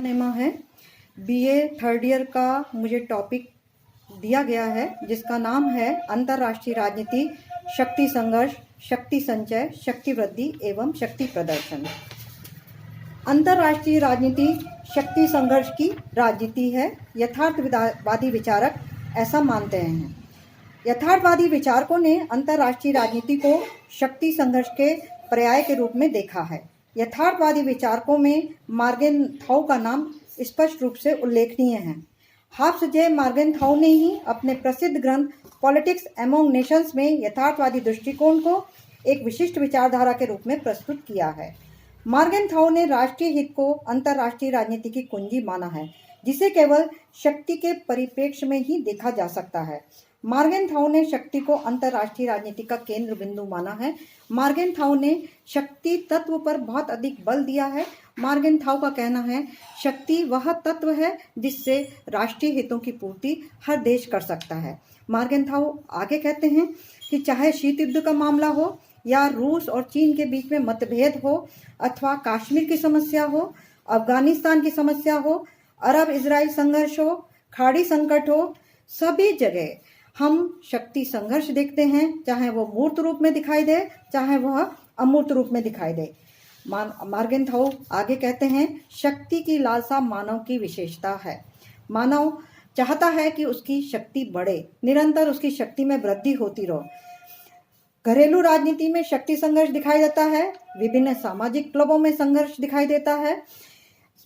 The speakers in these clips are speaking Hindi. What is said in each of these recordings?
नेमा है। बीए थर्ड ईयर का मुझे टॉपिक दिया गया है जिसका नाम है अंतर्राष्ट्रीय राजनीति, शक्ति संघर्ष, शक्ति संचय, शक्ति वृद्धि एवं शक्ति प्रदर्शन। अंतर्राष्ट्रीय राजनीति शक्ति संघर्ष की राजनीति है। यथार्थवादी विचारक ऐसा मानते हैं। यथार्थवादी विचारकों ने अंतर्राष्ट्रीय राजनीति को शक्ति संघर्ष के पर्याय के रूप में देखा है। यथार्थवादी विचारकों में मॉर्गेनथाउ का नाम स्पष्ट रूप से उल्लेखनीय है। हाब्स जे मॉर्गेनथाउ ने ही अपने प्रसिद्ध ग्रंथ पॉलिटिक्स एमोंग नेशंस में यथार्थवादी दृष्टिकोण को एक विशिष्ट विचारधारा के रूप में प्रस्तुत किया है। मॉर्गेनथाउ ने राष्ट्रीय हित को अंतर्राष्ट्रीय राजनीति की कुंजी माना है, जिसे केवल शक्ति के परिप्रेक्ष्य में ही देखा जा सकता है। मॉर्गेनथाउ ने शक्ति को अंतर्राष्ट्रीय राजनीति का केंद्र बिंदु माना है। मॉर्गेनथाउ ने शक्ति तत्व पर बहुत अधिक बल दिया है। मॉर्गेनथाउ का कहना है, शक्ति वह तत्व है जिससे राष्ट्रीय हितों की पूर्ति हर देश कर सकता है। मॉर्गेनथाउ आगे कहते हैं कि चाहे शीत युद्ध का मामला हो या रूस और चीन के बीच में मतभेद हो, अथवा कश्मीर की समस्या हो, अफगानिस्तान की समस्या हो, अरब इजराइल संघर्ष हो, खाड़ी संकट हो, सभी जगह हम शक्ति संघर्ष देखते हैं, चाहे वो मूर्त रूप में दिखाई दे, चाहे वह अमूर्त रूप में दिखाई दे। मॉर्गेनथाउ आगे कहते हैं, शक्ति की लालसा मानव की विशेषता है। मानव चाहता है कि उसकी शक्ति बढ़े, निरंतर उसकी शक्ति में वृद्धि होती रहो। घरेलू राजनीति में शक्ति संघर्ष दिखाई देता है, विभिन्न सामाजिक क्लबों में संघर्ष दिखाई देता है,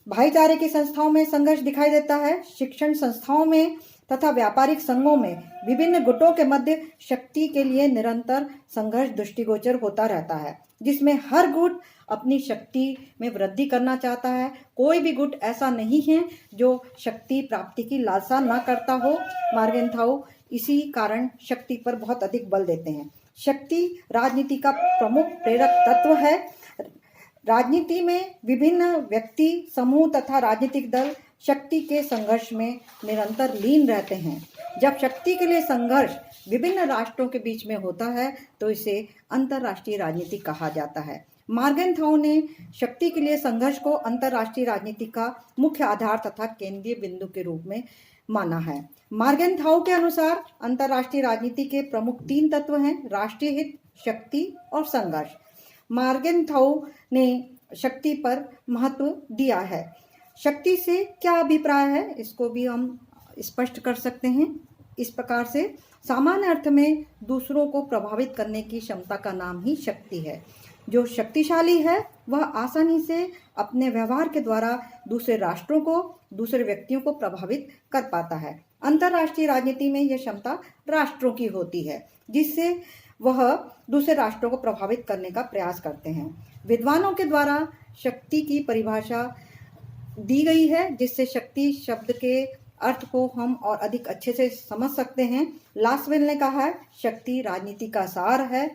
भाईचारे की संस्थाओं में संघर्ष दिखाई देता है, शिक्षण संस्थाओं में तथा व्यापारिक संघों में विभिन्न गुटों के मध्य शक्ति के लिए निरंतर संघर्ष दृष्टिगोचर होता रहता है, जिसमें हर गुट अपनी शक्ति में वृद्धि करना चाहता है। कोई भी गुट ऐसा नहीं है जो शक्ति प्राप्ति की लालसा न करता हो। मॉर्गेनथाउ इसी कारण शक्ति पर बहुत अधिक बल देते हैं। शक्ति राजनीति का प्रमुख प्रेरक तत्व है। राजनीति में विभिन्न व्यक्ति समूह तथा राजनीतिक दल शक्ति के संघर्ष में निरंतर लीन रहते हैं। जब शक्ति के लिए संघर्ष विभिन्न राष्ट्रों के बीच में होता है तो इसे अंतर्राष्ट्रीय राजनीति कहा जाता है। मॉर्गेनथाउ ने शक्ति के लिए संघर्ष को अंतर्राष्ट्रीय राजनीति का मुख्य आधार तथा केंद्रीय बिंदु के रूप में माना है। मॉर्गेनथाउ के अनुसार अंतर्राष्ट्रीय राजनीति के प्रमुख 3 तत्व हैं: राष्ट्रीय हित, शक्ति और संघर्ष। मॉर्गेनथाउ ने शक्ति पर महत्व दिया है। शक्ति से क्या अभिप्राय है, इसको भी हम स्पष्ट कर सकते हैं इस प्रकार से। सामान्य अर्थ में दूसरों को प्रभावित करने की क्षमता का नाम ही शक्ति है। जो शक्तिशाली है वह आसानी से अपने व्यवहार के द्वारा दूसरे राष्ट्रों को, दूसरे व्यक्तियों को प्रभावित कर पाता है। अंतर्राष्ट्रीय राजनीति में यह क्षमता राष्ट्रों की होती है, जिससे वह दूसरे राष्ट्रों को प्रभावित करने का प्रयास करते हैं। विद्वानों के द्वारा शक्ति की परिभाषा दी गई है, जिससे शक्ति शब्द के अर्थ को हम और अधिक अच्छे से समझ सकते हैं। लासवेल ने कहा है, शक्ति राजनीति का सार है।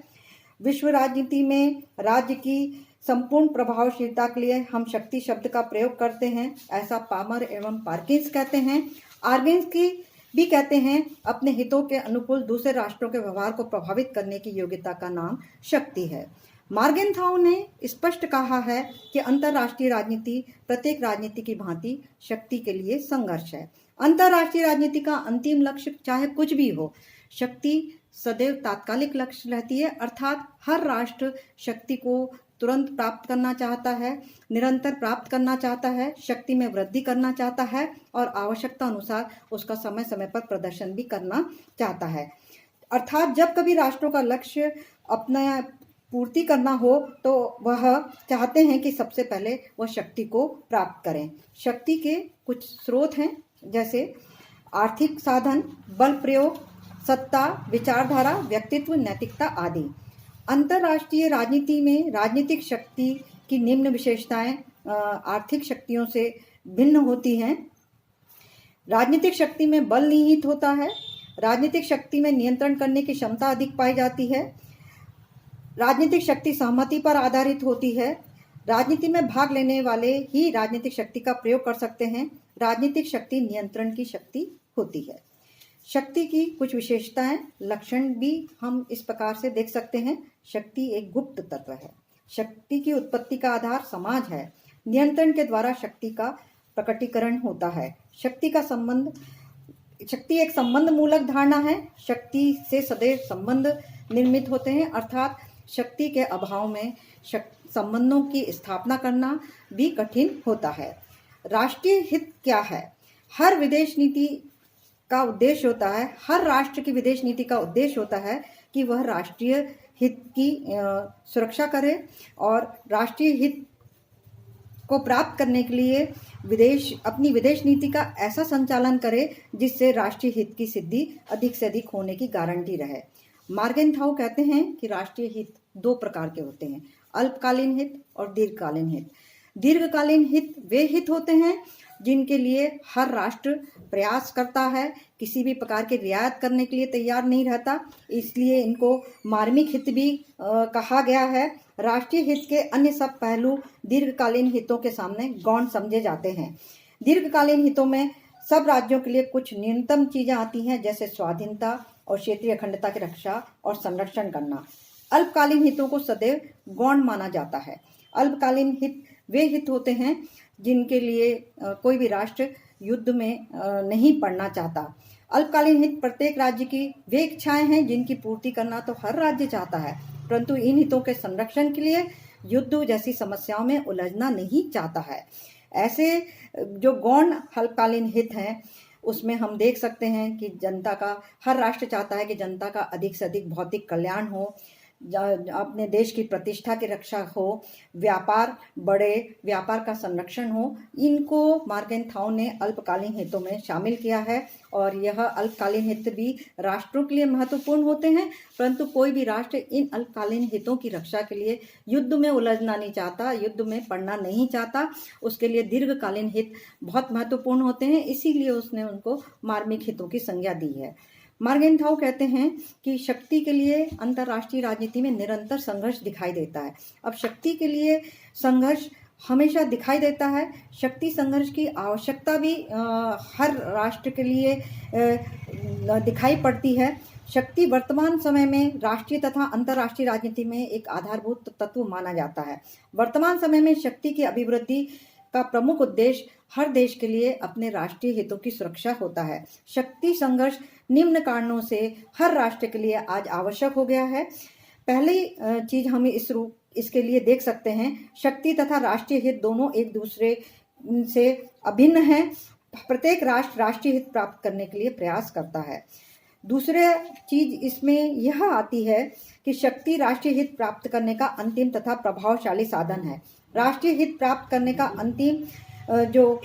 विश्व राजनीति में राज्य की संपूर्ण प्रभावशीलता के लिए हम शक्ति शब्द का प्रयोग करते हैं, ऐसा पामर एवं पार्किंस कहते हैं। आर्गेन्स्की भी कहते हैं, अपने हितों के अनुकूल दूसरे राष्ट्रों के व्यवहार को प्रभावित करने की योग्यता का नाम शक्ति है। मॉर्गेनथाउ ने स्पष्ट कहा है कि अंतर्राष्ट्रीय राजनीति प्रत्येक राजनीति की भांति शक्ति के लिए संघर्ष है। अंतर्राष्ट्रीय राजनीति का अंतिम लक्ष्य चाहे कुछ भी हो, शक्ति सदैव तात्कालिक लक्ष्य रहती है, अर्थात हर राष्ट्र शक्ति को तुरंत प्राप्त करना चाहता है, निरंतर प्राप्त करना चाहता है, शक्ति में वृद्धि करना चाहता है और आवश्यकता अनुसार उसका समय समय पर प्रदर्शन भी करना चाहता है। अर्थात जब कभी राष्ट्रों का लक्ष्य अपना पूर्ति करना हो तो वह चाहते हैं कि सबसे पहले वह शक्ति को प्राप्त करें। शक्ति के कुछ स्रोत हैं, जैसे आर्थिक साधन, बल प्रयोग, सत्ता, विचारधारा, व्यक्तित्व, नैतिकता आदि। अंतर्राष्ट्रीय राजनीति में राजनीतिक शक्ति की निम्न विशेषताएं आर्थिक शक्तियों से भिन्न होती हैं। राजनीतिक शक्ति में बल निहित होता है। राजनीतिक शक्ति में नियंत्रण करने की क्षमता अधिक पाई जाती है। राजनीतिक शक्ति सहमति पर आधारित होती है। राजनीति में भाग लेने वाले ही राजनीतिक शक्ति का प्रयोग कर सकते हैं। राजनीतिक शक्ति नियंत्रण की शक्ति होती है। शक्ति की कुछ विशेषताएं, लक्षण भी हम इस प्रकार से देख सकते हैं। शक्ति एक गुप्त तत्व है। शक्ति की उत्पत्ति का आधार समाज है। नियंत्रण के द्वारा शक्ति का प्रकटीकरण होता है। शक्ति एक संबंध मूलक धारणा है। शक्ति से सदैव संबंध निर्मित होते हैं, अर्थात शक्ति के अभाव में संबंधों की स्थापना करना भी कठिन होता है। राष्ट्रीय हित क्या है? हर विदेश नीति का उद्देश्य होता है, हर राष्ट्र की विदेश नीति का उद्देश्य होता है कि वह राष्ट्रीय हित की सुरक्षा करे और राष्ट्रीय हित को प्राप्त करने के लिए अपनी विदेश नीति का ऐसा संचालन करे जिससे राष्ट्रीय हित की सिद्धि अधिक से अधिक होने की गारंटी रहे। मार्गेनथाउ कहते हैं कि राष्ट्रीय हित दो प्रकार के होते हैं, अल्पकालीन हित और दीर्घकालीन हित। दीर्घकालीन हित वे हित होते हैं जिनके लिए हर राष्ट्र प्रयास करता है, किसी भी प्रकार की रियायत करने के लिए तैयार नहीं रहता, इसलिए इनको मार्मिक हित भी कहा गया है। राष्ट्रीय हित के अन्य सब पहलू दीर्घकालीन हितों के सामने गौण समझे जाते हैं। दीर्घकालीन हितों में सब राज्यों के लिए कुछ न्यूनतम चीजें आती हैं, जैसे स्वाधीनता और क्षेत्रीय अखंडता की रक्षा और संरक्षण करना। अल्पकालीन हितों को सदैव गौण माना जाता है। अल्पकालीन हित वे हित होते हैं जिनके लिए कोई भी राष्ट्र युद्ध में नहीं पड़ना चाहता। अल्पकालीन हित प्रत्येक राज्य की वे इच्छाएं हैं जिनकी पूर्ति करना तो हर राज्य चाहता है, परंतु इन हितों के संरक्षण के लिए युद्ध जैसी समस्याओं में उलझना नहीं चाहता है। ऐसे जो गौण अल्पकालीन हित हैं उसमें हम देख सकते हैं कि जनता का, हर राष्ट्र चाहता है कि जनता का अधिक से अधिक भौतिक कल्याण हो, अपने देश की प्रतिष्ठा की रक्षा हो, व्यापार बढ़े, व्यापार का संरक्षण हो। इनको मार्गेनथाउ ने अल्पकालीन हितों में शामिल किया है और यह अल्पकालीन हित भी राष्ट्रों के लिए महत्वपूर्ण होते हैं, परंतु कोई भी राष्ट्र इन अल्पकालीन हितों की रक्षा के लिए युद्ध में उलझना नहीं चाहता, युद्ध में पड़ना नहीं चाहता। उसके लिए दीर्घकालीन हित बहुत महत्वपूर्ण होते हैं, इसीलिए उसने उनको मार्मिक हितों की संज्ञा दी है। मार्गेनथाउ कहते हैं कि शक्ति के लिए अंतर्राष्ट्रीय राजनीति में निरंतर संघर्ष दिखाई देता है। अब शक्ति के लिए संघर्ष हमेशा दिखाई देता है। शक्ति संघर्ष की आवश्यकता भी हर राष्ट्र के लिए दिखाई पड़ती है। शक्ति वर्तमान समय में राष्ट्रीय तथा अंतर्राष्ट्रीय राजनीति में एक आधारभूत तत्व माना जाता है। वर्तमान समय में शक्ति की अभिवृद्धि का प्रमुख उद्देश्य हर देश के लिए अपने राष्ट्रीय हितों की सुरक्षा होता है। शक्ति संघर्ष निम्न कारणों से हर राष्ट्र के लिए आज आवश्यक हो गया है। पहली चीज हम इसके लिए देख सकते हैं, शक्ति तथा राष्ट्रीय हित दोनों एक दूसरे से अभिन्न हैं। प्रत्येक राष्ट्र राष्ट्रीय हित प्राप्त करने के लिए प्रयास करता है। दूसरा चीज इसमें यह आती है कि शक्ति राष्ट्रीय हित प्राप्त करने का अंतिम तथा प्रभावशाली साधन है। राष्ट्रीय हित प्राप्त करने का अंतिम जो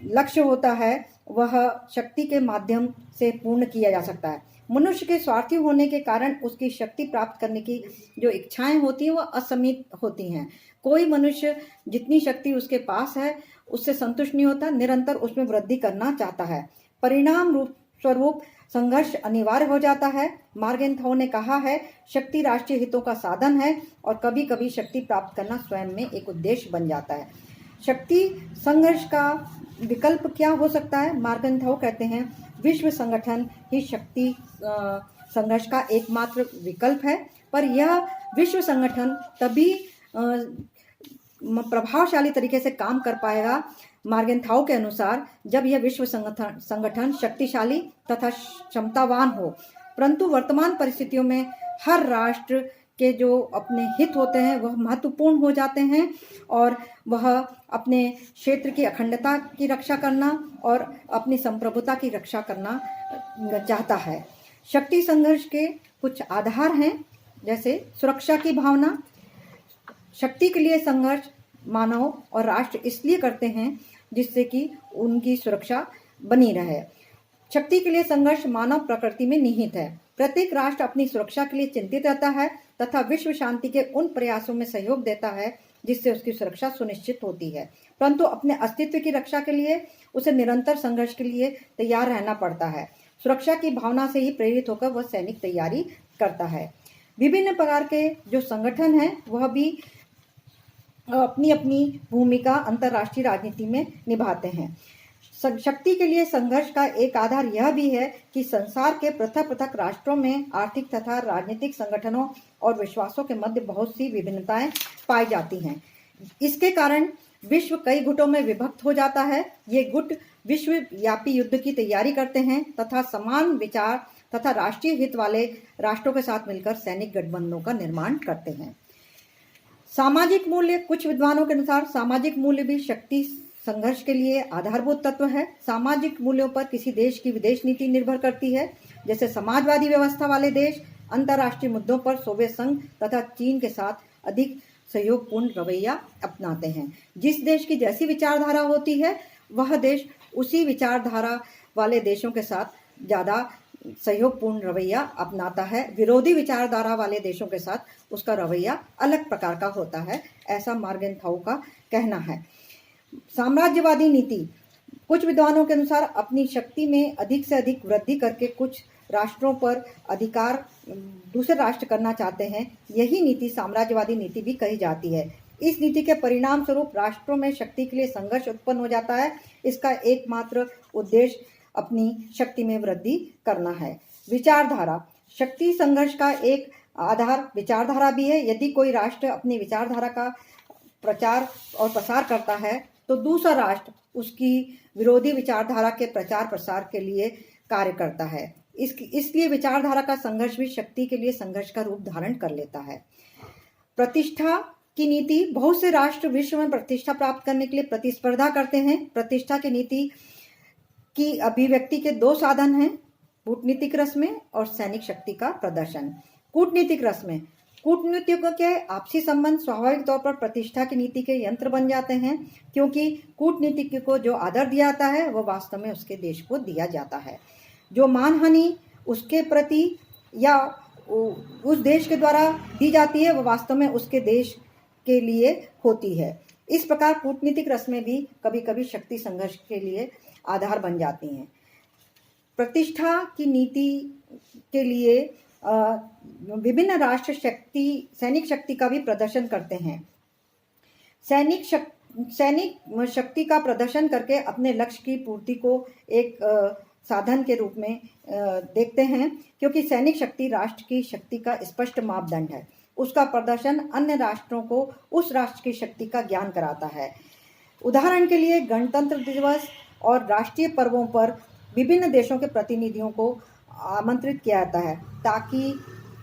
लक्ष्य होता है वह शक्ति के माध्यम से पूर्ण किया जा सकता है। मनुष्य के स्वार्थी होने के कारण उसकी शक्ति प्राप्त करने की जो इच्छाएं होती हैं वह असीमित होती हैं। कोई मनुष्य जितनी शक्ति उसके पास है उससे संतुष्ट नहीं होता, निरंतर उसमें वृद्धि करना चाहता है। परिणाम रूप स्वरूप संघर्ष अनिवार्य हो जाता है। मार्गेनथाउ ने कहा है, शक्ति राष्ट्रीय हितों का साधन है और कभी कभी शक्ति प्राप्त करना स्वयं में एक उद्देश्य बन जाता है। शक्ति संघर्ष का विकल्प क्या हो सकता है? मार्गेनथाउ कहते हैं, विश्व संगठन ही शक्ति संघर्ष का एकमात्र विकल्प है, पर यह विश्व संगठन तभी प्रभावशाली तरीके से काम कर पाएगा मार्गेनथाउ के अनुसार जब यह विश्व संगठन शक्तिशाली तथा क्षमतावान हो। परंतु वर्तमान परिस्थितियों में हर राष्ट्र के जो अपने हित होते हैं वह महत्वपूर्ण हो जाते हैं और वह अपने क्षेत्र की अखंडता की रक्षा करना और अपनी संप्रभुता की रक्षा करना चाहता है। शक्ति संघर्ष के कुछ आधार हैं, जैसे सुरक्षा की भावना। शक्ति के लिए संघर्ष मानव और राष्ट्र इसलिए करते हैं जिससे कि उनकी सुरक्षा बनी रहे। शक्ति के लिए संघर्ष मानव प्रकृति में निहित है। प्रत्येक राष्ट्र अपनी सुरक्षा के लिए चिंतित रहता है तथा विश्व शांति के उन प्रयासों में सहयोग देता है जिससे उसकी सुरक्षा सुनिश्चित होती है, परंतु अपने अस्तित्व की रक्षा के लिए उसे निरंतर संघर्ष के लिए तैयार रहना पड़ता है। सुरक्षा की भावना से ही प्रेरित होकर वह सैनिक तैयारी करता है। विभिन्न प्रकार के जो संगठन हैं वह भी अपनी अपनी भूमिका अंतर्राष्ट्रीय राजनीति में निभाते हैं। शक्ति के लिए संघर्ष का एक आधार यह भी है कि संसार के पृथक पृथक राष्ट्रों में आर्थिक तथा राजनीतिक संगठनों और विश्वासों के मध्य बहुत सी विभिन्नताएं पाई जाती हैं। इसके कारण विश्व कई गुटों में विभक्त हो जाता है। ये गुट विश्वव्यापी युद्ध की तैयारी करते हैं तथा समान विचार तथा राष्ट्रीय हित वाले राष्ट्रों के साथ मिलकर सैनिक गठबंधनों का निर्माण करते हैं। सामाजिक मूल्य। कुछ विद्वानों के अनुसार सामाजिक मूल्य भी शक्ति संघर्ष के लिए आधारभूत तत्व है। सामाजिक मूल्यों पर किसी देश की विदेश नीति निर्भर करती है। जैसे समाजवादी व्यवस्था वाले देश अंतर्राष्ट्रीय मुद्दों पर सोवियत संघ तथा चीन के साथ अधिक सहयोगपूर्ण रवैया अपनाते हैं। जिस देश की जैसी विचारधारा होती है वह देश उसी विचारधारा वाले देशों के साथ ज़्यादा सहयोगपूर्ण रवैया अपनाता है। विरोधी विचारधारा वाले देशों के साथ उसका रवैया अलग प्रकार का होता है, ऐसा मॉर्गनथाउ का कहना है। साम्राज्यवादी नीति। कुछ विद्वानों के अनुसार अपनी शक्ति में अधिक से अधिक वृद्धि करके कुछ राष्ट्रों पर अधिकार दूसरे राष्ट्र करना चाहते हैं। यही नीति साम्राज्यवादी नीति भी कही जाती है। इस नीति के परिणाम स्वरूप राष्ट्रों में शक्ति के लिए संघर्ष उत्पन्न हो जाता है। इसका एकमात्र उद्देश्य अपनी शक्ति में वृद्धि करना है। विचारधारा। शक्ति संघर्ष का एक आधार विचारधारा भी है। यदि कोई राष्ट्र अपनी विचारधारा का प्रचार और प्रसार करता है तो दूसरा राष्ट्र उसकी विरोधी विचारधारा के प्रचार प्रसार के लिए कार्य करता है। इसलिए विचारधारा का संघर्ष भी शक्ति के लिए संघर्ष का रूप धारण कर लेता है। प्रतिष्ठा की नीति। बहुत से राष्ट्र विश्व में प्रतिष्ठा प्राप्त करने के लिए प्रतिस्पर्धा करते हैं। प्रतिष्ठा की नीति की अभिव्यक्ति के दो साधन हैं, कूटनीतिक रस्में और सैनिक शक्ति का प्रदर्शन। कूटनीतिक रस्में। कूटनीतिज्ञों के आपसी संबंध स्वाभाविक तौर पर प्रतिष्ठा की नीति के यंत्र बन जाते हैं, क्योंकि कूटनीतिज्ञ को जो आदर दिया जाता है वह वास्तव में उसके देश को दिया जाता है। जो मानहानि उसके प्रति या उस देश के द्वारा दी जाती है वह वास्तव में उसके देश के लिए होती है। इस प्रकार कूटनीतिक रस्में भी कभी कभी शक्ति संघर्ष के लिए आधार बन जाती हैं। प्रतिष्ठा की नीति के लिए विभिन्न राष्ट्र सैनिक शक्ति का भी प्रदर्शन करते हैं। सैनिक शक्ति का प्रदर्शन करके अपने लक्ष्य की पूर्ति को एक साधन के रूप में देखते हैं, क्योंकि सैनिक शक्ति राष्ट्र की शक्ति का स्पष्ट मापदंड है। उसका प्रदर्शन अन्य राष्ट्रों को उस राष्ट्र की शक्ति का ज्ञान कराता है। उदाहरण के लिए गणतंत्र दिवस और राष्ट्रीय पर्वों पर विभिन्न देशों के प्रतिनिधियों को आमंत्रित किया जाता है ताकि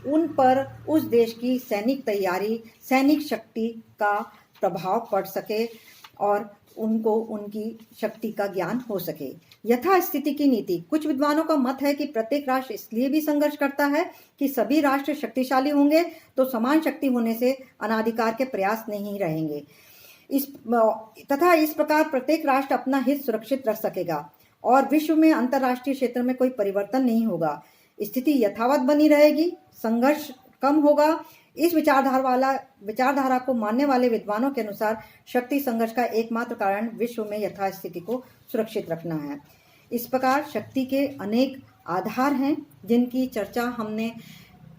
उन पर उस देश की सैनिक तैयारी, सैनिक शक्ति का प्रभाव पड़ सके और उनको उनकी शक्ति का ज्ञान हो सके। यथास्थिति की नीति। कुछ विद्वानों का मत है कि प्रत्येक राष्ट्र इसलिए भी संघर्ष करता है कि सभी राष्ट्र शक्तिशाली होंगे तो समान शक्ति होने से अनाधिकार के प्रयास नहीं रहेंगे। इस प्रकार प्रत्येक राष्ट्र अपना हित सुरक्षित रख सकेगा और विश्व में अंतर्राष्ट्रीय क्षेत्र में कोई परिवर्तन नहीं होगा। स्थिति यथावत बनी रहेगी, संघर्ष कम होगा। इस विचारधारा को मानने वाले विद्वानों के अनुसार शक्ति संघर्ष का एकमात्र कारण विश्व में यथास्थिति को सुरक्षित रखना है। इस प्रकार शक्ति के अनेक आधार हैं जिनकी चर्चा हमने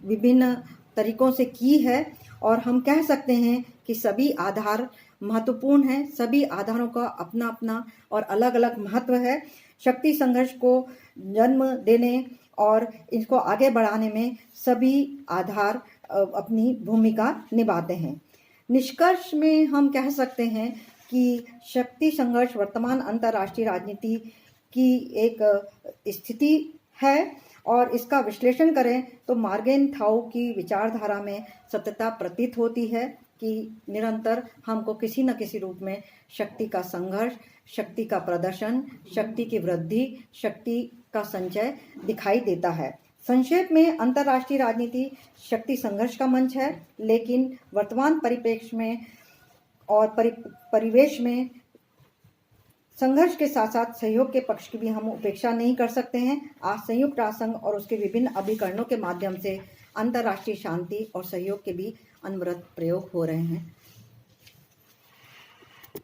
विभिन्न तरीकों से की है और हम कह सकते हैं कि सभी आधार महत्वपूर्ण हैं। सभी आधारों का अपना अपना और अलग अलग महत्व है। शक्ति संघर्ष को जन्म देने और इसको आगे बढ़ाने में सभी आधार अपनी भूमिका निभाते हैं। निष्कर्ष में हम कह सकते हैं कि शक्ति संघर्ष वर्तमान अंतर्राष्ट्रीय राजनीति की एक स्थिति है और इसका विश्लेषण करें तो मॉर्गनथाउ की विचारधारा में सत्यता प्रतीत होती है कि निरंतर हमको किसी न किसी रूप में शक्ति का संघर्ष, शक्ति का प्रदर्शन, शक्ति की वृद्धि, शक्ति का संचय दिखाई देता है। संक्षेप में अंतर्राष्ट्रीय राजनीति शक्ति संघर्ष का मंच है, लेकिन वर्तमान परिप्रेक्ष्य में और परिवेश में संघर्ष के साथ साथ सहयोग के पक्ष की भी हम उपेक्षा नहीं कर सकते हैं। आज संयुक्त राष्ट्र संघ और उसके विभिन्न अभिकरणों के माध्यम से अंतर्राष्ट्रीय शांति और सहयोग के भी अनवरत प्रयोग हो रहे हैं।